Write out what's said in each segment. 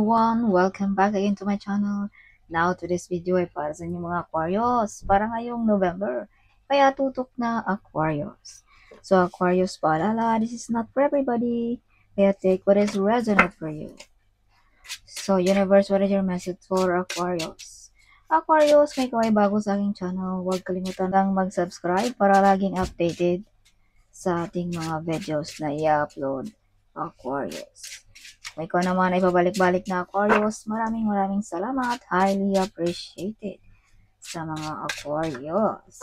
everyone! Welcome back again to my channel. Now, to this video ay para sa inyong mga Aquarius. Para ngayong November. Kaya tutok na Aquarius. So, Aquarius, paalala, this is not for everybody. Kaya take what is resonant for you. So, universe, what is your message for Aquarius? Aquarius, may kaway bago sa aking channel. Huwag kalimutan lang mag-subscribe para laging updated sa ating mga videos na i-upload. Aquarius. May ko naman ay pabalik-balik na Aquarius. Maraming salamat. Highly appreciated sa mga Aquarius.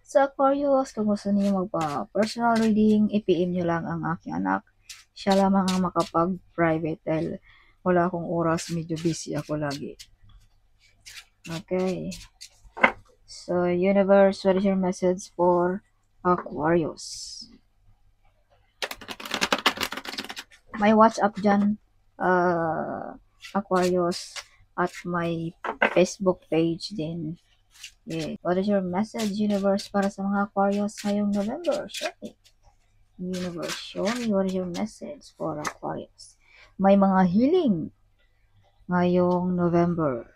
Sa Aquarius, kung gusto niyo magpa-personal reading, i-PM nyo lang ang aking anak. Siya lamang ang makapag-private dahil wala akong oras. Medyo busy ako lagi. Okay. So, universe, what is your message for Aquarius? May WhatsApp dyan. Aquarius at my Facebook page din. Yeah. What is your message, universe, para sa mga Aquarius ngayong November? Show me. Universe, show me what is your message for Aquarius. May mga healing ngayong November.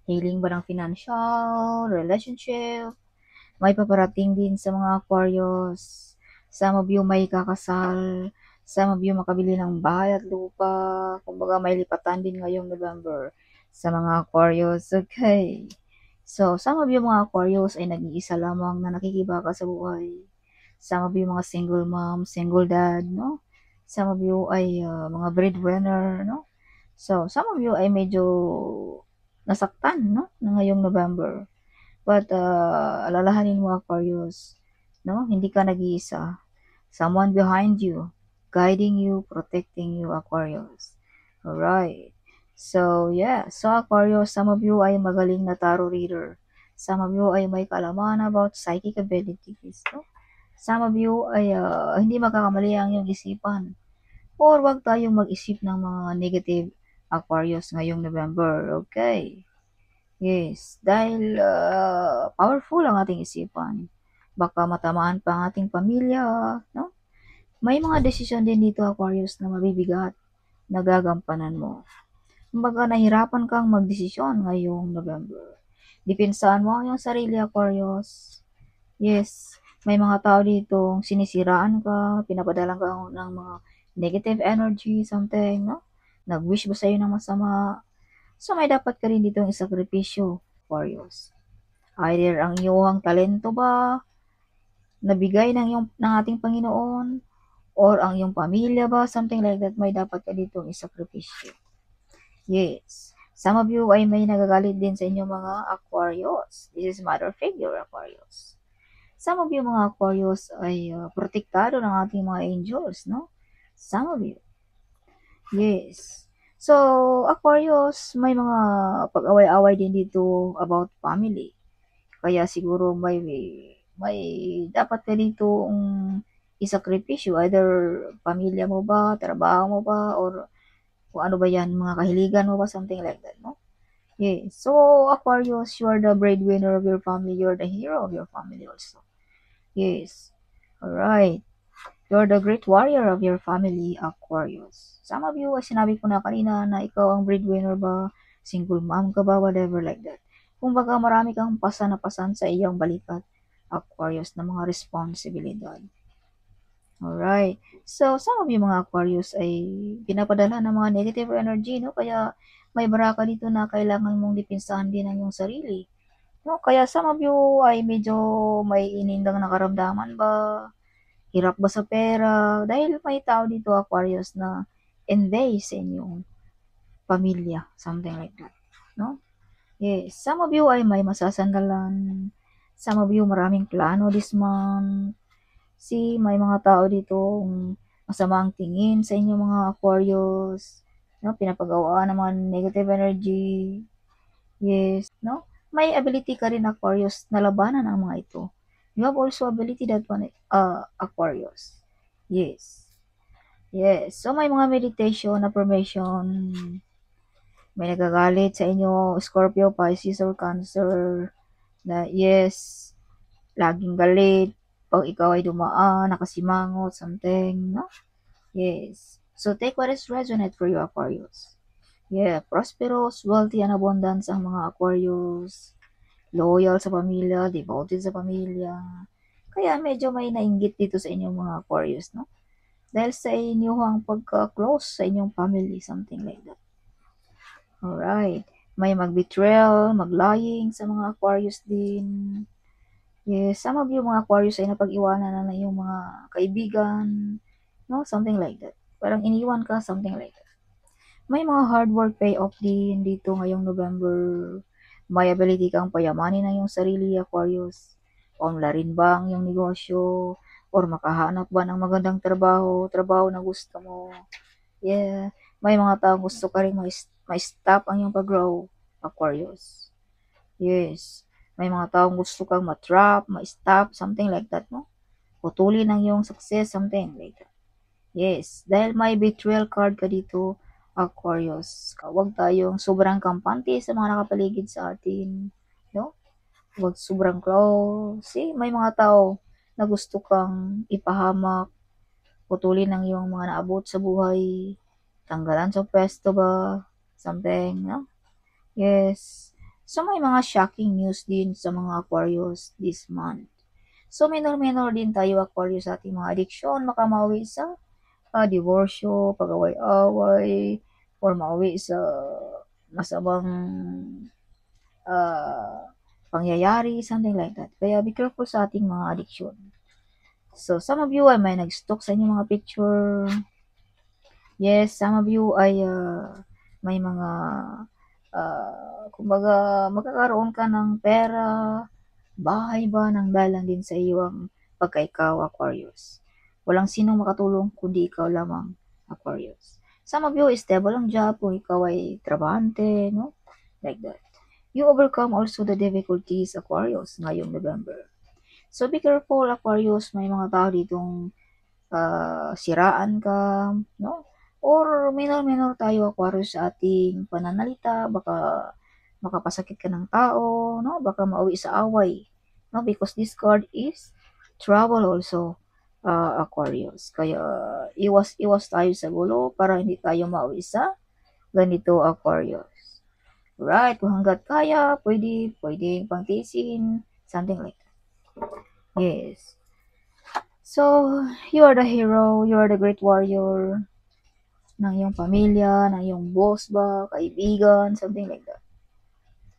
Healing ba ng financial, relationship? May paparating din sa mga Aquarius. Some of you may kakasal. Some of you makabili ng bahay at lupa. Kumbaga may lipatan din ngayong November sa mga Aquarius. Okay. So, some of you mga Aquarius ay nag-iisa lamang na nakikibaka sa buhay. Some of you mga single mom, single dad, no? Some of you ay mga breadwinner, no? So, some of you ay medyo nasaktan, no? Na ngayong November. But, alalahanin mo Aquarius, no? Hindi ka nag-iisa. Someone behind you, guiding you, protecting you, Aquarius. Alright. So, yeah. So, Aquarius, some of you ay magaling na tarot reader. Some of you ay may kaalaman about psychic abilities. No? Some of you ay hindi magkakamali ang iyong isipan. Or wag tayong mag-isip ng mga negative Aquarius ngayong November. Okay. Yes. Dahil powerful ang ating isipan. Baka matamaan pa ang ating pamilya, no? May mga desisyon din dito, Aquarius, na mabibigat na gagampanan mo. Kumbaga, nahirapan kang magdesisyon ngayong November. Dipinsahan mo ang iyong sarili, Aquarius. Yes, may mga tao dito sinisiraan ka, pinapadalang ka ng mga negative energy, something, no? Nag-wish ba sa'yo ng masama? So, may dapat ka rin dito ang isakripisyo, Aquarius. Either ang iyong talento ba, nabigay ng ating Panginoon, or ang iyong pamilya ba, something like that, may dapat ka dito ang isakripisyo. Yes. Some of you ay may nagagalit din sa inyong mga Aquarius. This is mother figure, Aquarius. Some of you mga Aquarius ay protektado ng ating mga angels, no? Some of you. Yes. So, Aquarius, may mga pag-away-away din dito about family. Kaya siguro may dapat ka dito isakripisyo, either pamilya mo ba, trabaho mo ba, or kung ano ba yan, mga kahiligan mo ba, something like that, no? Yes. So, Aquarius, you are the breadwinner of your family. You're the hero of your family also. Yes. Alright. You're the great warrior of your family, Aquarius. Some of you, sinabi ko na kanina na ikaw ang breadwinner ba, single mom ka ba, whatever like that. Kumbaga, marami kang pasan sa iyong balikat, Aquarius, na mga responsibilidad. Alright. So, some of you mga Aquarius ay pinapadala ng mga negative energy, no? Kaya may baraka dito na kailangan mong dipinsahan din ang iyong sarili. No? Kaya some of you ay medyo may inindang nakaramdaman ba? Hirap ba sa pera? Dahil may tao dito, Aquarius, na invade sa inyong pamilya. Something like that. No? Yes. Some of you ay may masasandalan. Some of you maraming plano this month. See, may mga tao dito masama ang tingin sa inyong mga Aquarius, no? Pinapagawa ng mga negative energy. Yes, no? May ability ka rin, Aquarius, na labanan ang mga ito. You have also ability that one, Aquarius. Yes. Yes. So, may mga meditation, affirmation. May nagagalit sa inyo, Scorpio, Pisces, or Cancer, na yes, laging galit, pag ikaw ay dumaan, nakasimangot, something, no? Yes. So, take what is resonant for you, Aquarius. Yeah, prosperous, wealthy, and abundance ang mga Aquarius. Loyal sa pamilya, devoted sa pamilya. Kaya medyo may nainggit dito sa inyong mga Aquarius, no? Dahil sa inyong pagka-close sa inyong family, something like that. Alright. May mag-betrayal, mag-lying sa mga Aquarius din. Yes, some of you mga Aquarius ay napag-iwanan na yung mga kaibigan, no? Something like that. Parang iniwan ka, something like that. May mga hard work payoff din dito ngayong November. May ability kang payamanin ang iyong sarili, Aquarius. Onlarin ba ang iyong negosyo? Or makahanap ba ng magandang trabaho na gusto mo? Yeah. May mga taong gusto ka rin ma-stop ang iyong pag-grow, Aquarius. Yes. May mga taong gusto kang ma-trap, ma-stop, something like that, no? Putulin ang iyong success, something like that. Yes. Dahil may betrayal card ka dito, Aquarius. Huwag tayong sobrang kampante sa mga nakapaligid sa atin, no? Huwag sobrang close. See, may mga tao na gusto kang ipahamak, putulin ang iyong mga naabot sa buhay, tanggalan sa pwesto ba, something, no? Yes. So, may mga shocking news din sa mga Aquarius this month. So, minor-minor din tayo, Aquarius, sa ating mga addiction, makamauwi sa divorsyo, pag-away-away, or mauwi sa masamang pangyayari, something like that. Kaya be careful sa ating mga addiction. So, some of you ay may nag-stalk sa inyong mga picture. Yes, some of you ay may mga kumbaga magkakaroon ka ng pera, bahay ba nang dalang din sa iyong pagkaikaw, Aquarius. Walang sinong makatulong kundi ikaw lamang, Aquarius. Some of you is stable ang job kung ikaw ay trabahante, no? Like that. You overcome also the difficulties, Aquarius, ngayong November. So be careful, Aquarius. May mga tao ditong siraan ka, no? Or minor-minor tayo, Aquarius, sa ating pananalita. Baka makapasakit ka ng tao, no? Baka mauwi sa away, no? Because this card is trouble also, Aquarius. Kaya iwas tayo sa gulo para hindi tayo mauwi sa ganito, Aquarius. Right, kung hanggat kaya, pwede pangtisin, something like that. Yes. So, you are the hero, you are the great warrior ng iyong pamilya, ng iyong boss ba, kaibigan, something like that.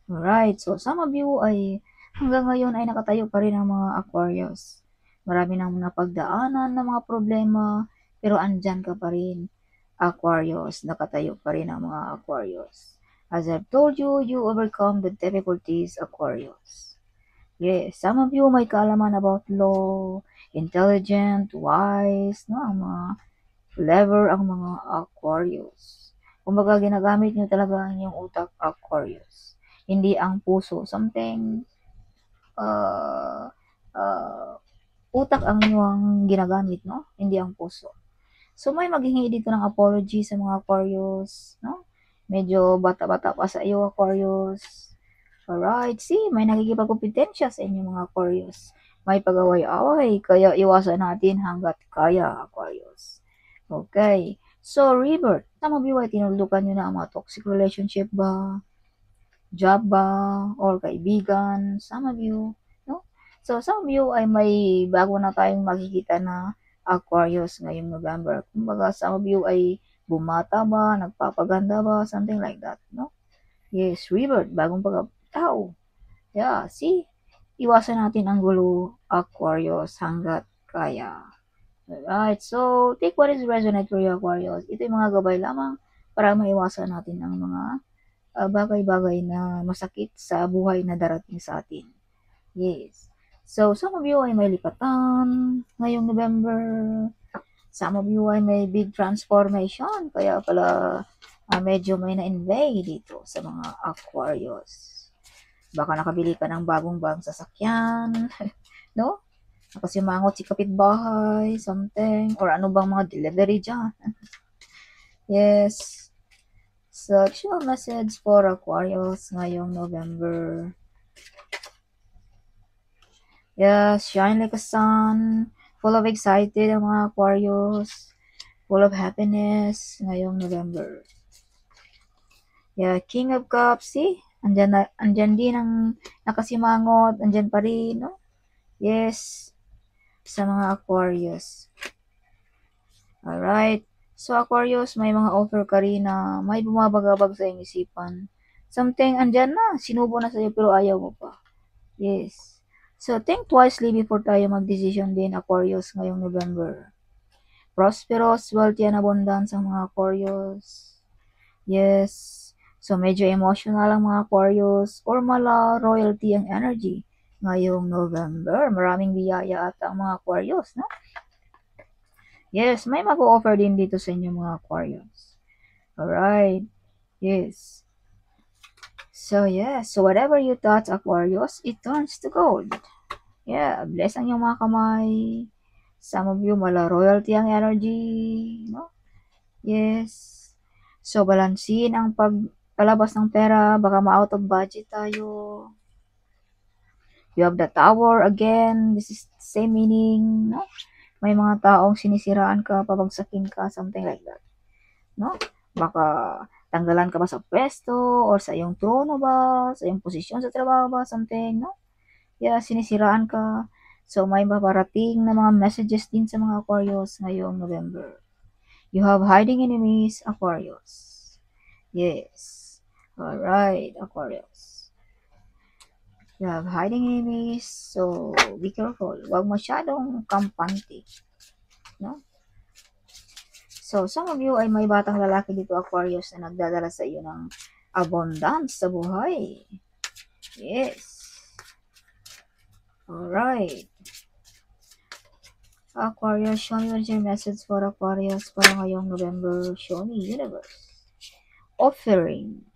Alright, so some of you ay hanggang ngayon ay nakatayo pa rin ang mga Aquarius. Marami nang napagdaanan ng mga problema, pero andyan ka pa rin, Aquarius. Nakatayo pa rin ang mga Aquarius. As I've told you, you overcome the difficulties, Aquarius. Yes, some of you may kaalaman about law, intelligent, wise, no? Ang mga clever ang mga Aquarius. Kumbaga, ginagamit nyo talaga ang inyong utak, Aquarius. Hindi ang puso. Something, utak ang inyong ginagamit, no? Hindi ang puso. So, may maghingi dito ng apology sa mga Aquarius, no? Medyo bata-bata pa sa iyo, Aquarius. Alright, see, may nakikipagkompetensya sa inyong mga Aquarius. May pag-away-away, kaya iwasan natin hanggat kaya, Aquarius. Okay, so rebirth. Some of you ay tinulukan nyo na ang mga toxic relationship ba, job ba, or kaibigan. Some of you, no? So, some of you ay may bago na tayong makikita na Aquarius ngayong November. Kumbaga, some of you ay bumata ba, nagpapaganda ba, something like that, no? Yes, rebirth, bagong pagkatao. Yeah, see? Iwasan natin ang gulo, Aquarius, hanggat kaya. Alright, so take what is resonate for you, Aquarius. Ito yung mga gabay lamang para maiwasan natin ang mga bagay-bagay na masakit sa buhay na darating sa atin. Yes. So, some of you ay may lipatan ngayong November. Some of you ay may big transformation. Kaya pala medyo may na-invade dito sa mga Aquarius. Baka nakabili ka ng bagong sasakyan, no? Nakasimangot si kapitbahay, something, or ano bang mga delivery dyan. Yes. Sexual message for Aquarius ngayong November. Yes, shine like a sun, full of excited ang mga Aquarius, full of happiness ngayong November. Yeah, King of Cups, see? Andyan din ang nakasimangot, andyan pa rin, no? Yes, sa mga Aquarius. Alright. So, Aquarius, may mga offer ka rin na may bumabagabag sa iyong isipan. Something andyan na, sinubo na sa'yo pero ayaw mo pa. Yes. So, think wisely before tayo mag-decision din, Aquarius, ngayong November. Prosperous, wealthy, and abundance ang mga Aquarius. Yes. So, medyo emotional ang mga Aquarius or mala royalty ang energy ngayong November. Maraming biyaya at ang mga Aquarius, no? Yes, may mag-o-offer din dito sa inyo mga Aquarius. Alright. Yes. So, yes. So, whatever you touch, Aquarius, it turns to gold. Yeah, bless ang iyong mga kamay. Some of you, mala royalty ang energy, no? Yes. So, balansin ang pagpalabas ng pera. Baka ma-out of budget tayo. You have the tower again. This is same meaning, no? May mga taong sinisiraan ka, pabagsakin ka, something like that. No? Baka tanggalan ka ba sa pwesto or sa iyong trono ba, sa iyong posisyon sa trabaho ba, something, no? Yeah, sinisiraan ka. So, may maparating na mga messages din sa mga Aquarius ngayong November. You have hiding enemies, Aquarius. Yes. Alright, Aquarius. You have hiding enemies, so be careful. Huwag masyadong kampante. No? So, some of you ay may batang lalaki dito, Aquarius, na nagdadala sa iyo ng abundance sa buhay. Yes. Alright. Aquarius, show me what your message for Aquarius para ngayong November. Show me, universe. Offering.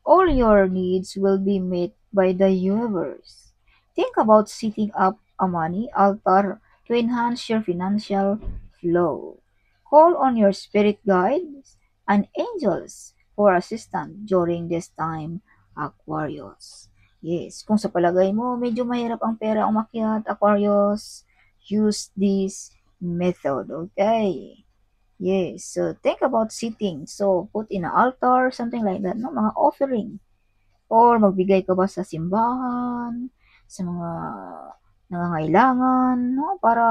All your needs will be met by the universe. Think about setting up a money altar to enhance your financial flow. Call on your spirit guides and angels for assistance during this time, Aquarius. Yes, kung sa palagay mo medyo mahirap ang pera umakyat, Aquarius, use this method, okay? Yes, so think about sitting. So, put in an altar, something like that, no? Mga offering. Or magbigay ka ba sa simbahan, sa mga nangangailangan, no? Para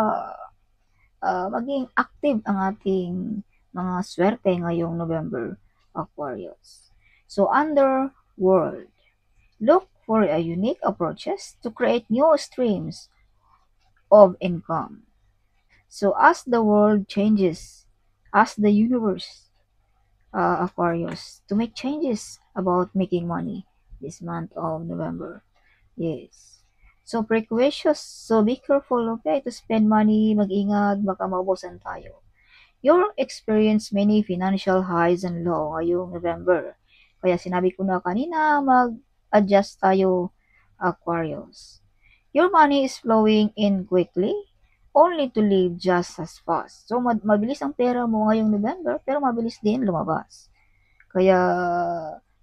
maging active ang ating mga swerte ngayong November, Aquarius. So, underworld. Look for a unique approaches to create new streams of income. So, as the world changes, as the universe Aquarius to make changes about making money this month of November. Yes. So, precautions. So, be careful, okay, to spend money. Mag-ingat, baka maubusan tayo. You'll experience many financial highs and low ngayong November. Kaya sinabi ko na kanina, mag-adjust tayo, Aquarius. Your money is flowing in quickly, only to leave just as fast. So, mabilis ang pera mo ngayong November, pero mabilis din lumabas. Kaya,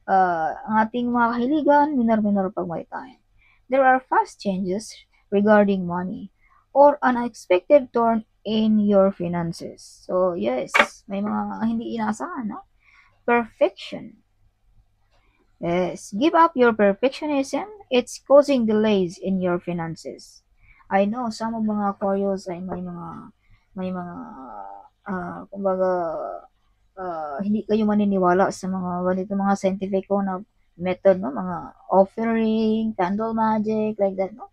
ang ating mga kahiligan, minor-minor pag may time. There are fast changes regarding money or unexpected turn in your finances. So, yes, may mga hindi inaasahan, no? Perfection. Yes, give up your perfectionism. It's causing delays in your finances. I know some of mga Aquarius ay may mga kumbaga hindi kayo maniniwala sa mga ganito mga scientifico na method, no? Mga offering, candle magic, like that, no?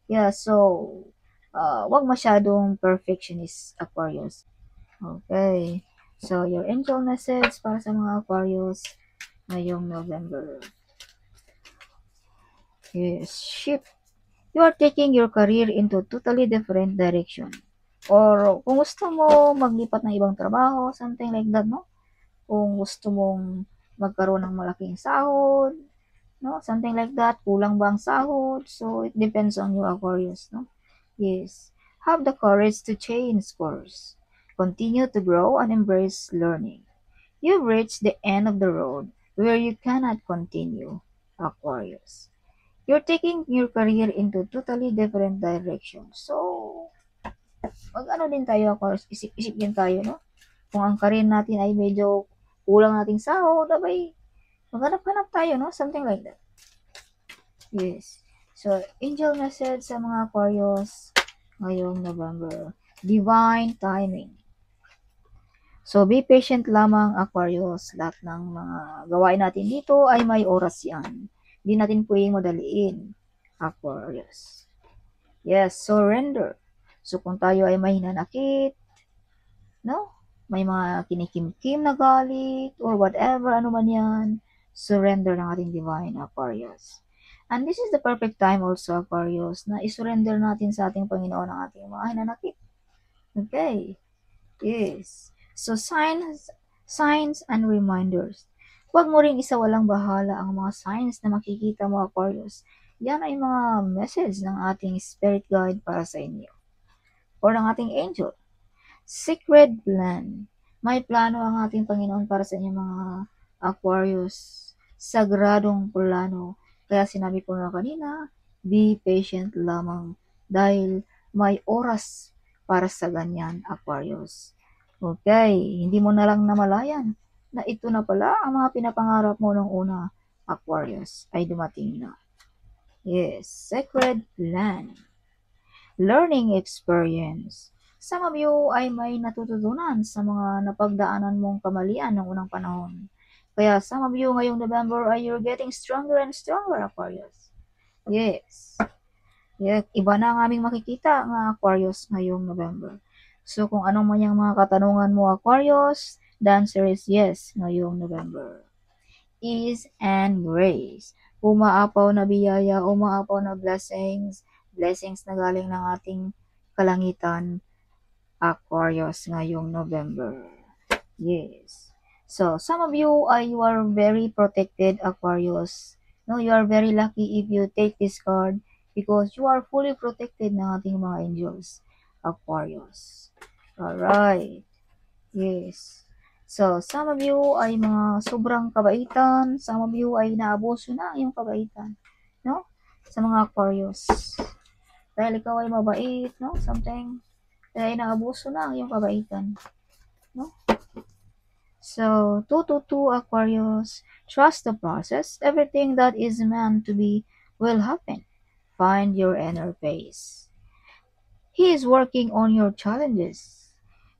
Yeah, so wag masyadong perfectionist, Aquarius. Okay. So, your angel message para sa mga Aquarius ngayong November. Yes, shift. You are taking your career into totally different direction. Or kung gusto mo maglipat ng ibang trabaho, something like that, no? Kung gusto mong magkaroon ng malaking sahod, no? Something like that, kulang ba ang sahod? So, it depends on you, Aquarius, no? Yes. Have the courage to change course. Continue to grow and embrace learning. You've reached the end of the road where you cannot continue, Aquarius. You're taking your career into totally different direction. So, mag-ano din tayo, Aquarius, isip-isip din tayo, no? Kung ang career natin ay medyo kulang nating sahod, abay, maghanap-hanap tayo, no? Something like that. Yes. So, angel message sa mga Aquarius ngayong November. Divine timing. So, be patient lamang, Aquarius. Lahat ng mga gawain natin dito ay may oras yan. Hindi natin pwedeng madaliin, Aquarius. Yes, surrender. So, kung tayo ay may hinanakit, no? May mga kinikimkim na galit, or whatever, ano man yan, surrender ng ating divine, Aquarius. And this is the perfect time also, Aquarius, na isurrender natin sa ating Panginoon ang ating mga hinanakit. Okay. Yes. So, signs and reminders. Huwag mo rin isawalang bahala ang mga signs na makikita mo, Aquarius. Yan ay mga message ng ating spirit guide para sa inyo. Or ng ating angel. Secret plan. May plano ang ating Panginoon para sa inyo, mga Aquarius. Sagradong plano. Kaya sinabi ko na kanina, be patient lamang dahil may oras para sa ganyan, Aquarius. Okay, hindi mo na lang namalayan na ito na pala ang mga pinapangarap mo nung una, Aquarius, ay dumating na. Yes, sacred plan. Learning experience. Some of you ay may natututunan sa mga napagdaanan mong kamalian ng unang panahon. Kaya some of you ngayong November ay you're getting stronger and stronger, Aquarius. Yes. Yeah, iba na ang aming makikita ng Aquarius ngayong November. So, kung anong man yung mga katanungan mo, Aquarius, the answer is yes ngayong November. Ease and grace. Umaapaw na biyaya, umaapaw na blessings na galing ng ating kalangitan, Aquarius, ngayong November. Yes. So, some of you are very protected, Aquarius. No, you are very lucky if you take this card because you are fully protected ng ating mga angels, Aquarius. Alright. Yes. So, some of you ay mga sobrang kabaitan. Some of you ay naabuso na yung kabaitan. No? Sa mga Aquarius. Dahil ikaw ay mabait, no? Something. Kaya ay naabuso na yung kabaitan. No? So, 222 Aquarius, trust the process. Everything that is meant to be will happen. Find your inner peace. He is working on your challenges.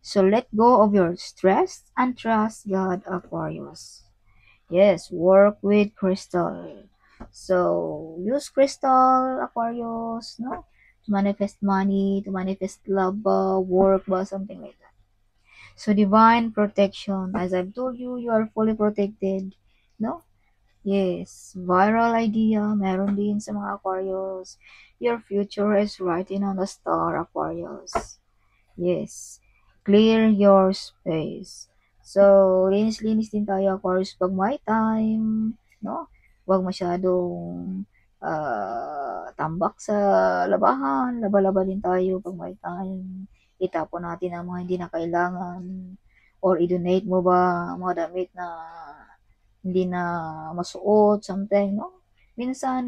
So, let go of your stress and trust God, Aquarius. Yes, work with crystal. So, use crystal, Aquarius, no? To manifest money, to manifest love, work, something like that. So, divine protection. As I've told you, you are fully protected. No? Yes. Viral idea. Meron din sa mga Aquarius. Your future is writing on the star, Aquarius. Yes. Clear your space. So, linis-linis din tayo, Aquarius, pag may time. No? Huwag masyadong tambak sa labahan. Laba-laba din tayo pag may time. Itapon natin ang mga hindi na kailangan, or i-donate mo ba ang mga damit na hindi na masuot, something, no? Minsan,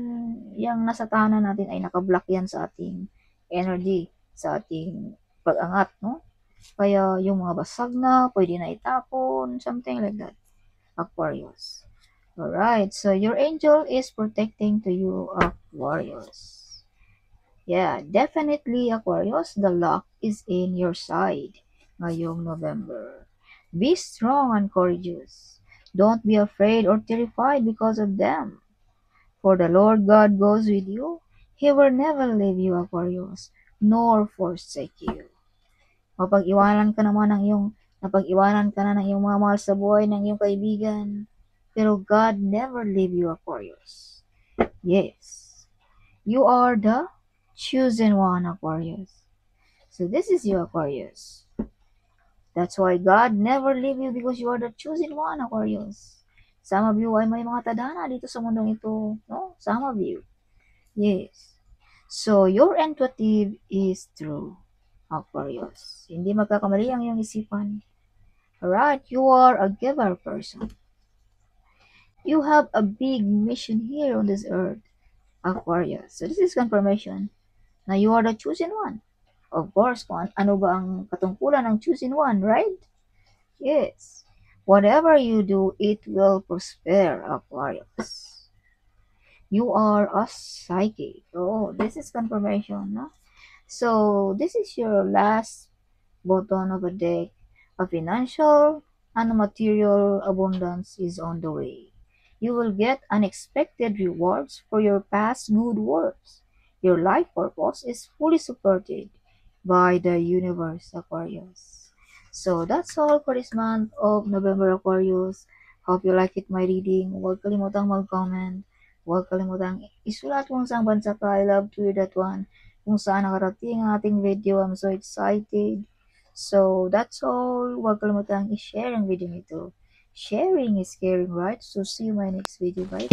yung nasa tahanan natin ay nakablock yan sa ating energy, sa ating pag-angat, no? Kaya yung mga basag na, pwede na itapon, something like that. Aquarius. Alright, so your angel is protecting to you, Aquarius. Yeah, definitely, Aquarius, the luck is in your side ngayong November. Be strong and courageous. Don't be afraid or terrified because of them. For the Lord God goes with you. He will never leave you, Aquarius, nor forsake you. Napag-iwanan ka na ng iyong mga mahal sa buhay, ng iyong kaibigan. Pero God never leave you, Aquarius. Yes. You are the chosen one, Aquarius. So this is you, Aquarius. That's why God never leave you, because you are the chosen one, Aquarius. Some of you ay may mga tadhana dito sa mundong ito, no? Some of you. Yes. So your intuitive is true, Aquarius. Hindi magkakamali ang iyong isipan. Alright, you are a giver person. You have a big mission here on this earth, Aquarius. So this is confirmation na you are the chosen one. Of course, ano ba ang katungkulan ng chosen one, right? Yes. Whatever you do, it will prosper, Aquarius. You are a psychic. Oh, this is confirmation, no? So, this is your last bottom of a deck. A financial and material abundance is on the way. You will get unexpected rewards for your past good works. Your life purpose is fully supported by the universe, Aquarius. So that's all for this month of November, Aquarius. Hope you like it, my reading. Huwag kalimutang mag-comment. Huwag kalimutang isulat kung saan bansa ka. I love to hear that one. Kung saan nakarating ang ating video. I'm so excited. So that's all. Huwag kalimutang i-share ang video nito. Sharing is caring, right? So see you in my next video. Bye.